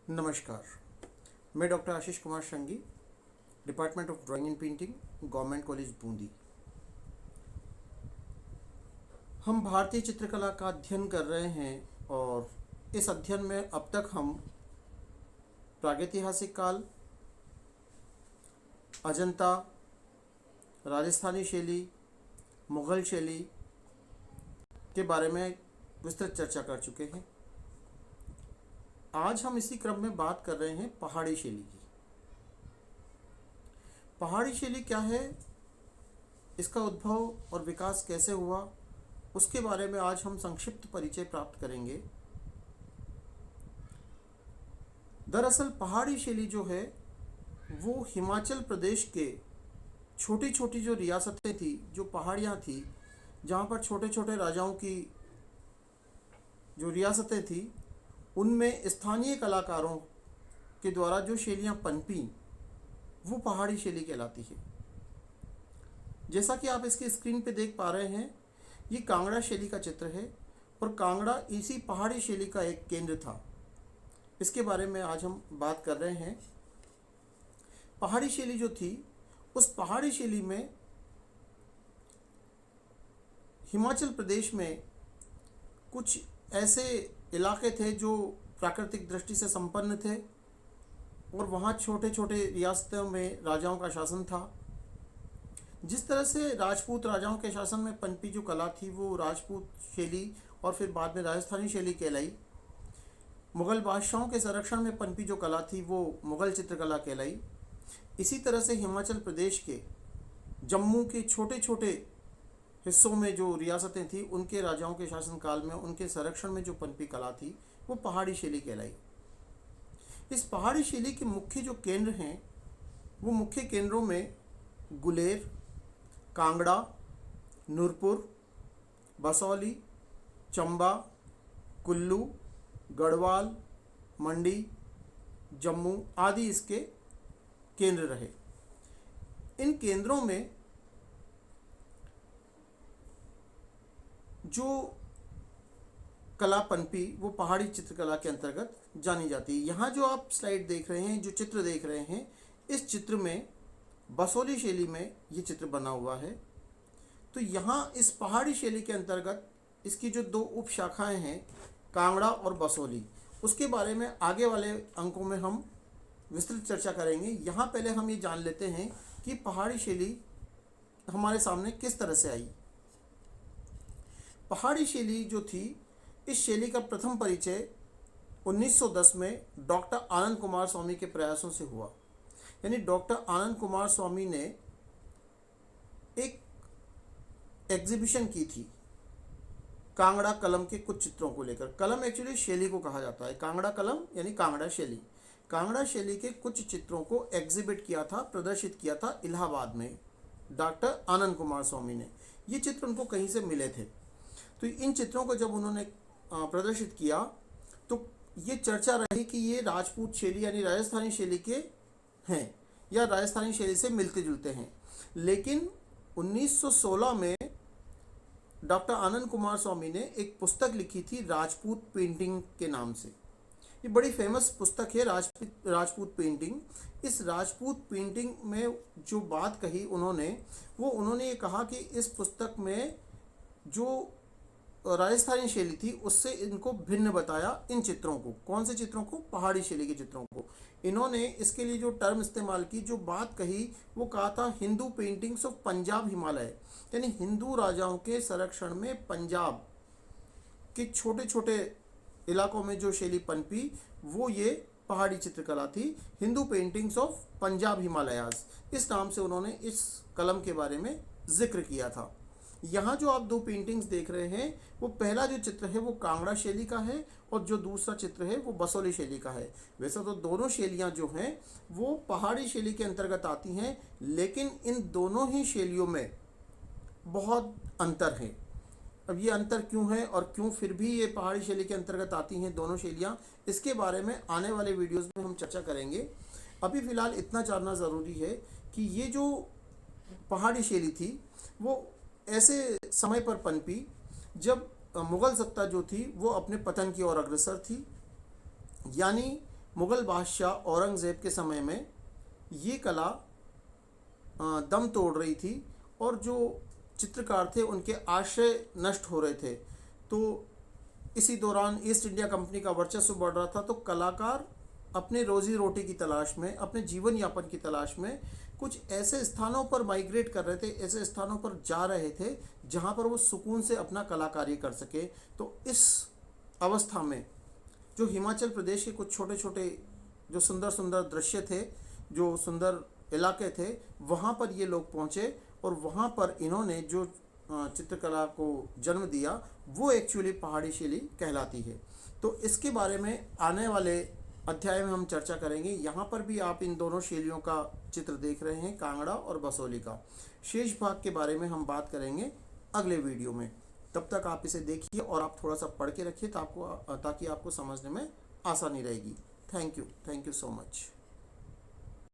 नमस्कार। मैं doctor Ashish Kumar Shangi, department of drawing and painting, government college Bundi. हम भारतीय चित्रकला का अध्ययन कर रहे हैं और इस अध्ययन में अब तक हम प्रागैतिहासिक काल, अजंता, राजस्थानी शैली, मुग़ल शैली के बारे में विस्तृत चर्चा कर चुके हैं। आज हम इसी क्रम में बात कर रहे हैं पहाड़ी शैली की। पहाड़ी शैली क्या है, इसका उद्भव और विकास कैसे हुआ, उसके बारे में आज हम संक्षिप्त परिचय प्राप्त करेंगे। दरअसल पहाड़ी शैली जो है वो हिमाचल प्रदेश के छोटी छोटी जो रियासतें थी, जो पहाड़ियाँ थी, जहाँ पर छोटे छोटे राजाओं की जो रियासतें थी, उनमें स्थानीय कलाकारों के द्वारा जो शैलियाँ पनपी, वो पहाड़ी शैली कहलाती है। जैसा कि आप इसके स्क्रीन पे देख पा रहे हैं, ये कांगड़ा शैली का चित्र है और कांगड़ा इसी पहाड़ी शैली का एक केंद्र था। इसके बारे में आज हम बात कर रहे हैं। पहाड़ी शैली जो थी, उस पहाड़ी शैली में हिमाचल प्रदेश में कुछ ऐसे इलाके थे जो प्राकृतिक दृष्टि से संपन्न थे और वहाँ छोटे छोटे रियासतों में राजाओं का शासन था। जिस तरह से राजपूत राजाओं के शासन में पनपी जो कला थी वो राजपूत शैली और फिर बाद में राजस्थानी शैली कहलाई। मुग़ल बादशाहों के संरक्षण में पनपी जो कला थी वो मुग़ल चित्रकला कहलाई। इसी तरह से हिमाचल प्रदेश के जम्मू के छोटे छोटे हिस्सों में जो रियासतें थी, उनके राजाओं के शासनकाल में उनके संरक्षण में जो पनपी कला थी वो पहाड़ी शैली कहलाई। इस पहाड़ी शैली के मुख्य जो केंद्र हैं, वो मुख्य केंद्रों में गुलेर, कांगड़ा, नूरपुर, बसौली, चंबा, कुल्लू, गढ़वाल, मंडी, जम्मू आदि इसके केंद्र रहे। इन केंद्रों में जो कला पनपी वो पहाड़ी चित्रकला के अंतर्गत जानी जाती है। यहाँ जो आप स्लाइड देख रहे हैं, जो चित्र देख रहे हैं, इस चित्र में बसोली शैली में ये चित्र बना हुआ है। तो यहाँ इस पहाड़ी शैली के अंतर्गत इसकी जो दो उप शाखाएँ हैं, कांगड़ा और बसोली, उसके बारे में आगे वाले अंकों में हम विस्तृत चर्चा करेंगे। यहाँ पहले हम ये जान लेते हैं कि पहाड़ी शैली हमारे सामने किस तरह से आई। पहाड़ी शैली जो थी, इस शैली का प्रथम परिचय 1910 में डॉक्टर आनंद कुमार स्वामी के प्रयासों से हुआ। यानी डॉक्टर आनंद कुमार स्वामी ने एक एग्जीबिशन की थी कांगड़ा कलम के कुछ चित्रों को लेकर। कलम एक्चुअली शैली को कहा जाता है, कांगड़ा कलम यानी कांगड़ा शैली। कांगड़ा शैली के कुछ चित्रों को एग्जिबिट किया था, प्रदर्शित किया था इलाहाबाद में डॉक्टर आनंद कुमार स्वामी ने। ये चित्र उनको कहीं से मिले थे। तो इन चित्रों को जब उन्होंने प्रदर्शित किया तो ये चर्चा रही कि ये राजपूत शैली यानी राजस्थानी शैली के हैं या राजस्थानी शैली से मिलते जुलते हैं। लेकिन 1916 में डॉक्टर आनंद कुमार स्वामी ने एक पुस्तक लिखी थी राजपूत पेंटिंग के नाम से। ये बड़ी फेमस पुस्तक है, राजपूत पेंटिंग। इस राजपूत पेंटिंग में जो बात कही उन्होंने ये कहा कि इस पुस्तक में जो राजस्थानी शैली थी उससे इनको भिन्न बताया। इन चित्रों को, कौन से चित्रों को? पहाड़ी शैली के चित्रों को। इन्होंने इसके लिए जो टर्म इस्तेमाल की, जो बात कही, वो कहा था हिंदू पेंटिंग्स ऑफ पंजाब हिमालय। यानी हिंदू राजाओं के संरक्षण में पंजाब के छोटे छोटे इलाकों में जो शैली पनपी वो ये पहाड़ी चित्रकला थी। हिंदू पेंटिंग्स ऑफ पंजाब हिमालयाज, इस नाम से उन्होंने इस कलम के बारे में जिक्र किया था। यहाँ जो आप दो पेंटिंग्स देख रहे हैं, वो पहला जो चित्र है वो कांगड़ा शैली का है और जो दूसरा चित्र है वो बसोली शैली का है। वैसे तो दोनों शैलियाँ जो हैं वो पहाड़ी शैली के अंतर्गत आती हैं, लेकिन इन दोनों ही शैलियों में बहुत अंतर है। अब ये अंतर क्यों है और क्यों फिर भी ये पहाड़ी शैली के अंतर्गत आती हैं दोनों शैलियाँ, इसके बारे में आने वाले वीडियोज़ में हम चर्चा करेंगे। अभी फ़िलहाल इतना जानना ज़रूरी है कि ये जो पहाड़ी शैली थी वो ऐसे समय पर पनपी जब मुग़ल सत्ता जो थी वो अपने पतन की ओर अग्रसर थी। यानी मुग़ल बादशाह औरंगज़ेब के समय में ये कला दम तोड़ रही थी और जो चित्रकार थे उनके आश्रय नष्ट हो रहे थे। तो इसी दौरान ईस्ट इंडिया कंपनी का वर्चस्व बढ़ रहा था, तो कलाकार अपने रोजी रोटी की तलाश में, अपने जीवन यापन की तलाश में कुछ ऐसे स्थानों पर माइग्रेट कर रहे थे, ऐसे स्थानों पर जा रहे थे जहाँ पर वो सुकून से अपना कलाकारी कर सके। तो इस अवस्था में जो हिमाचल प्रदेश के कुछ छोटे छोटे जो सुंदर सुंदर दृश्य थे, जो सुंदर इलाके थे, वहाँ पर ये लोग पहुँचे और वहाँ पर इन्होंने जो चित्रकला को जन्म दिया वो एक्चुअली पहाड़ी शैली कहलाती है। तो इसके बारे में आने वाले अध्याय में हम चर्चा करेंगे। यहाँ पर भी आप इन दोनों शैलियों का चित्र देख रहे हैं, कांगड़ा और बसोली का। शेष भाग के बारे में हम बात करेंगे अगले वीडियो में। तब तक आप इसे देखिए और आप थोड़ा सा पढ़ के रखिए ताकि आपको समझने में आसानी रहेगी। Thank you so much.